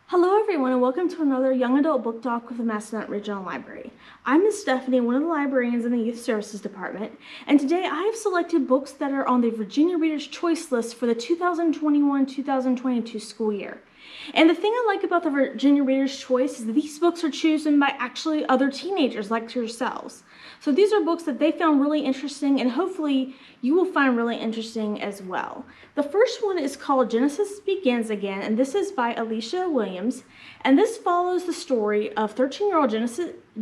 Hello everyone and welcome to another Young Adult Book Talk with the Massachusetts Regional Library. I'm Ms. Stephanie, one of the librarians in the Youth Services Department, and today I have selected books that are on the Virginia Reader's Choice list for the 2021-2022 school year. And the thing I like about the Virginia Reader's Choice is that these books are chosen by actually other teenagers like yourselves. So these are books that they found really interesting and hopefully you will find really interesting as well. The first one is called Genesis Begins Again, and this is by Alicia Williams. And this follows the story of 13-year-old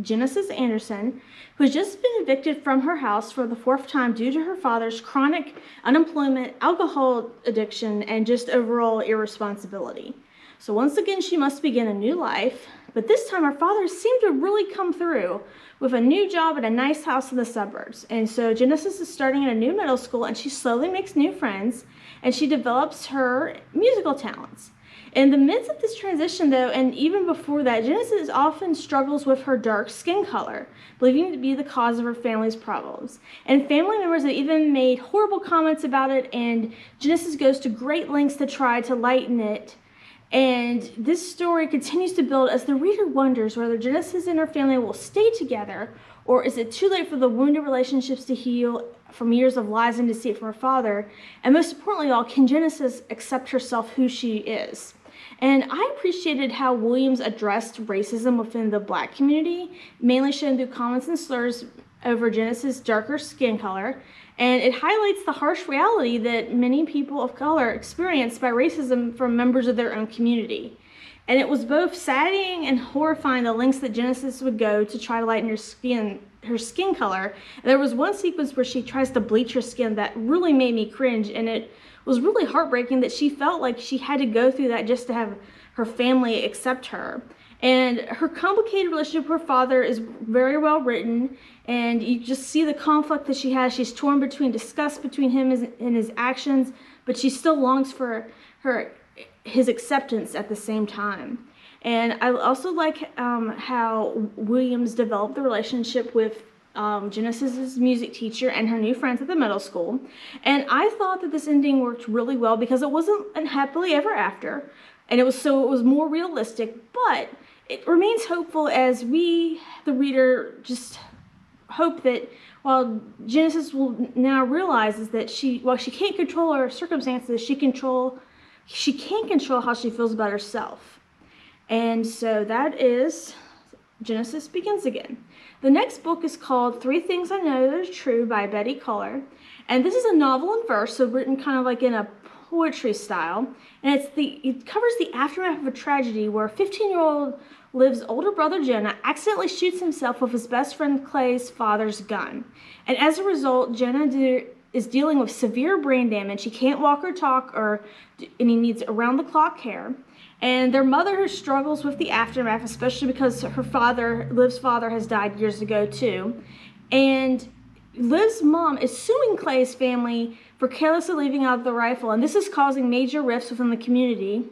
Genesis Anderson, who has just been evicted from her house for the fourth time due to her father's chronic unemployment, alcohol addiction, and just overall irresponsibility. So once again, she must begin a new life, but this time her father seemed to really come through with a new job and a nice house in the suburbs. And so Genesis is starting at a new middle school, and she slowly makes new friends, and she develops her musical talents. In the midst of this transition, though, and even before that, Genesis often struggles with her dark skin color, believing it to be the cause of her family's problems. And family members have even made horrible comments about it, and Genesis goes to great lengths to try to lighten it. And this story continues to build as the reader wonders whether Genesis and her family will stay together, or is it too late for the wounded relationships to heal from years of lies and deceit from her father? And most importantly of all, can Genesis accept herself who she is? And I appreciated how Williams addressed racism within the Black community, mainly shown through comments and slurs over Genesis' darker skin color. And it highlights the harsh reality that many people of color experience by racism from members of their own community. And it was both saddening and horrifying the lengths that Genesis would go to try to lighten her skin color. And there was one sequence where she tries to bleach her skin that really made me cringe, and it was really heartbreaking that she felt like she had to go through that just to have her family accept her. And her complicated relationship with her father is very well written, and you just see the conflict that she has. She's torn between disgust between him and his actions, but she still longs for his acceptance at the same time. And I also like how Williams developed the relationship with Genesis's music teacher and her new friends at the middle school. And I thought that this ending worked really well because it wasn't a happily ever after, and it was more realistic, but it remains hopeful as we, the reader, just hope that while Genesis will now realizes that while she can't control her circumstances, she can control how she feels about herself. And so that is Genesis Begins Again. The next book is called 3 Things I Know That Are True by Betty Culley. And this is a novel in verse, so written kind of like in a poetry style. And it covers the aftermath of a tragedy where a 15-year-old Liv's older brother Jonah accidentally shoots himself with his best friend Clay's father's gun. And as a result, Jonah is dealing with severe brain damage. He can't walk or talk, and he needs around-the-clock care. And their mother struggles with the aftermath, especially because Liv's father, has died years ago too. And Liv's mom is suing Clay's family for carelessly leaving out the rifle, and this is causing major rifts within the community,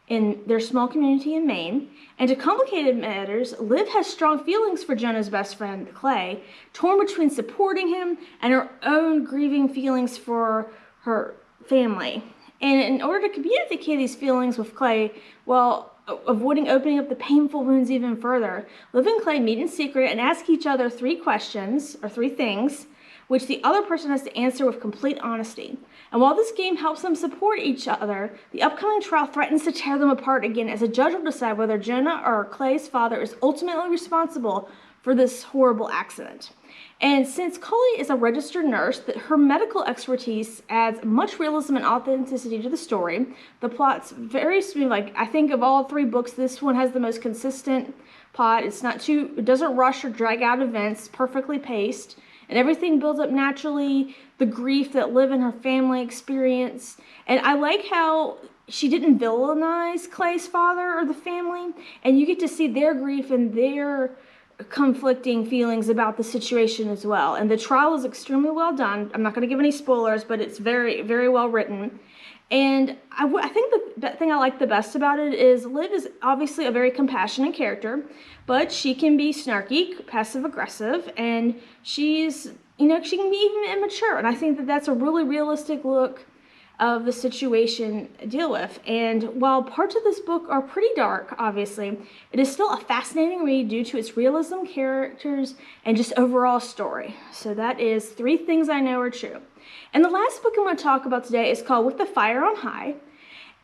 in their small community in Maine. And to complicate matters, Liv has strong feelings for Jonah's best friend, Clay, torn between supporting him and her own grieving feelings for her family. And in order to communicate these feelings with Clay, while avoiding opening up the painful wounds even further, Liv and Clay meet in secret and ask each other 3 questions, or 3 things, which the other person has to answer with complete honesty. And while this game helps them support each other, the upcoming trial threatens to tear them apart again, as a judge will decide whether Jonah or Clay's father is ultimately responsible for this horrible accident. And since Culley is a registered nurse, her medical expertise adds much realism and authenticity to the story. The plot's very smooth. Like, I think of all 3 books, this one has the most consistent plot. It doesn't rush or drag out events, perfectly paced. And everything builds up naturally, the grief that Liv and her family experience. And I like how she didn't villainize Clay's father or the family, and you get to see their grief and their conflicting feelings about the situation as well. And the trial is extremely well done. I'm not going to give any spoilers, but it's very, very well written. And I think the thing I like the best about it is Liv is obviously a very compassionate character, but she can be snarky, passive-aggressive, and she can be even immature. And I think that that's a really realistic look of the situation deal with. And while parts of this book are pretty dark, obviously, it is still a fascinating read due to its realism, characters, and just overall story. So that is 3 Things I Know Are True. And the last book I'm going to talk about today is called With the Fire on High.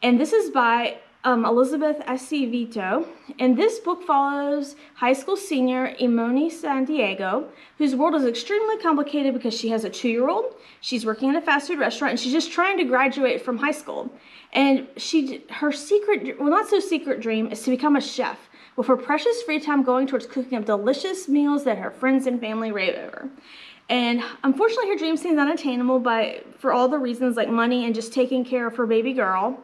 And this is by Elizabeth Acevedo, and this book follows high school senior Imoni Santiago, whose world is extremely complicated because she has a 2-year-old, she's working in a fast food restaurant, and she's just trying to graduate from high school. And her secret, well, not so secret dream is to become a chef, with her precious free time going towards cooking up delicious meals that her friends and family rave over. And unfortunately, her dream seems unattainable for all the reasons like money and just taking care of her baby girl.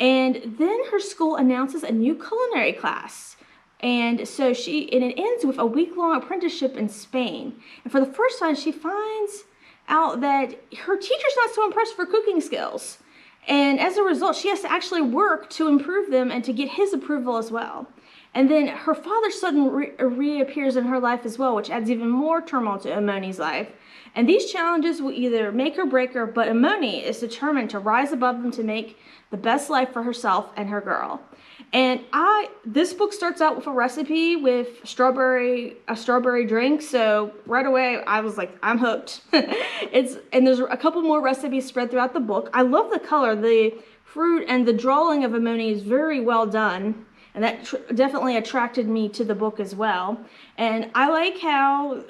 And then her school announces a new culinary class. And so it ends with a week-long apprenticeship in Spain. And for the first time, she finds out that her teacher's not so impressed with her cooking skills. And as a result, she has to actually work to improve them and to get his approval as well. And then her father suddenly reappears in her life as well, which adds even more turmoil to Imoni's life. And these challenges will either make or break her, but Imoni is determined to rise above them to make the best life for herself and her girl. And this book starts out with a recipe with a strawberry drink. So right away I was like, I'm hooked. And there's a couple more recipes spread throughout the book. I love the color, the fruit, and the drawing of Imoni is very well done. And that definitely attracted me to the book as well. And I like how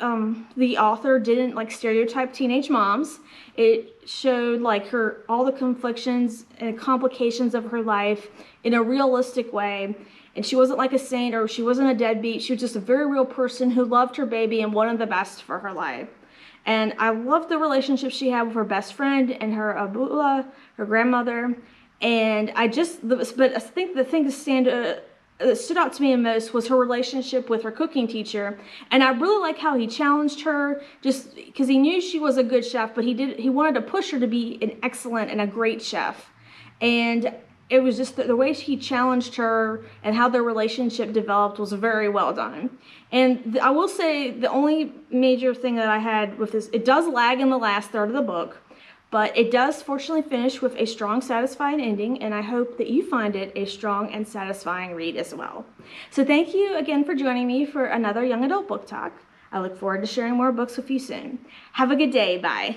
the author didn't like stereotype teenage moms. It showed like all the conflictions and complications of her life in a realistic way. And she wasn't like a saint or she wasn't a deadbeat. She was just a very real person who loved her baby and wanted the best for her life. And I loved the relationship she had with her best friend and her abuela, her grandmother. And but I think the thing that stood out to me the most was her relationship with her cooking teacher. And I really like how he challenged her, just because he knew she was a good chef, but he wanted to push her to be an excellent and a great chef. And it was just the way he challenged her and how their relationship developed was very well done. And I will say the only major thing that I had with this, it does lag in the last third of the book, but it does fortunately finish with a strong, satisfying ending, and I hope that you find it a strong and satisfying read as well. So thank you again for joining me for another Young Adult Book Talk. I look forward to sharing more books with you soon. Have a good day. Bye.